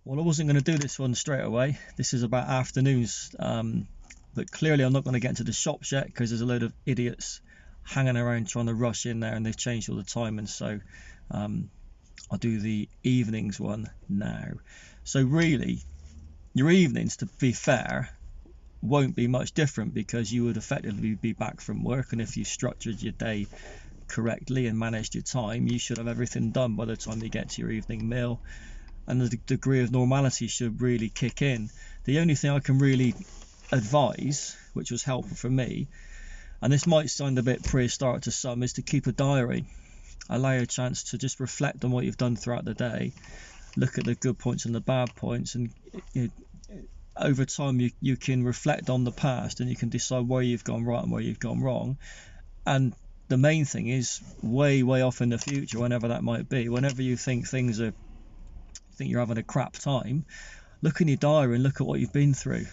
Well, I wasn't going to do this one straight away. This is about afternoons, but clearly I'm not going to get into the shops yet because there's a load of idiots hanging around trying to rush in there, and they've changed all the time, and so I'll do the evenings one now. So really, your evenings, to be fair, won't be much different because you would effectively be back from work, and if you structured your day correctly and managed your time, you should have everything done by the time you get to your evening meal, and the degree of normality should really kick in. The only thing I can really advise, which was helpful for me, and this might sound a bit prehistoric to some, is to keep a diary. Allow you a chance to just reflect on what you've done throughout the day, look at the good points and the bad points, and over time you can reflect on the past, and you can decide where you've gone right and where you've gone wrong. And the main thing is, way off in the future, whenever that might be, whenever you think you're having a crap time, look in your diary and look at what you've been through.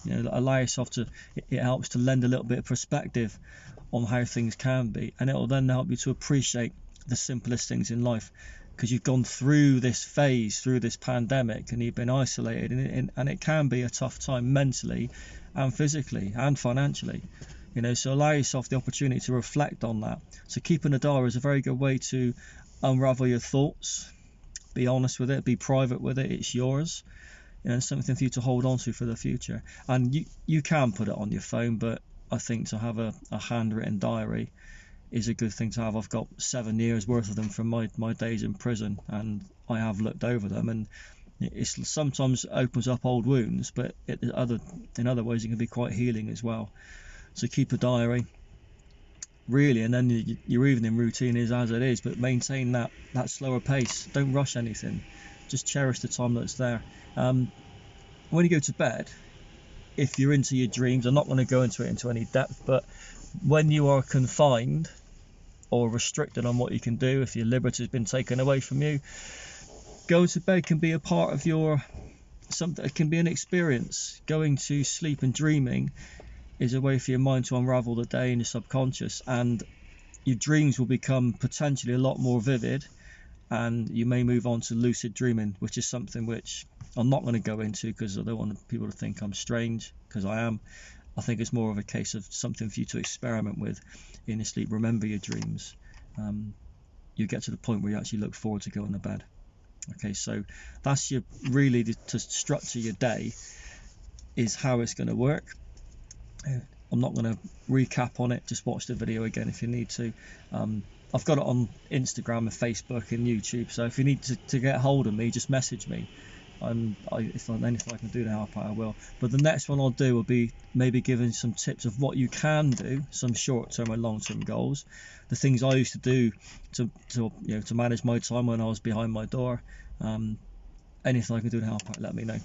Allow yourself to, it helps to lend a little bit of perspective on how things can be, and it will then help you to appreciate the simplest things in life, because you've gone through this phase, through this pandemic, and you've been isolated, and it can be a tough time mentally and physically and financially. So allow yourself the opportunity to reflect on that. So keeping a diary is a very good way to unravel your thoughts, be honest with it, be private with it. It's yours, something for you to hold on to for the future. And you can put it on your phone, but I think to have a handwritten diary is a good thing to have. I've got 7 years worth of them from my days in prison, and I have looked over them, and it sometimes opens up old wounds, but in other ways it can be quite healing as well. So keep a diary, really, and then your evening routine is as it is, but maintain that slower pace. Don't rush anything, just cherish the time that's there. When you go to bed, if you're into your dreams, I'm not going to go into any depth, but when you are confined or restricted on what you can do, if your liberty has been taken away from you, going to bed can be a part of something. It can be an experience. Going to sleep and dreaming is a way for your mind to unravel the day in your subconscious, and your dreams will become potentially a lot more vivid, and you may move on to lucid dreaming, which is something which I'm not going to go into because I don't want people to think I'm strange, because I am. I think it's more of a case of something for you to experiment with in your sleep. Remember your dreams. You get to the point where you actually look forward to going to bed. Okay, so that's to structure your day is how it's going to work. I'm not going to recap on it. Just watch the video again if you need to. I've got it on Instagram and Facebook and YouTube, so if you need to get hold of me, just message me. If anything I can do to help out, I will. But the next one I'll do will be maybe giving some tips of what you can do, some short-term and long-term goals, the things I used to do to manage my time when I was behind my door. Anything I can do to help out, let me know.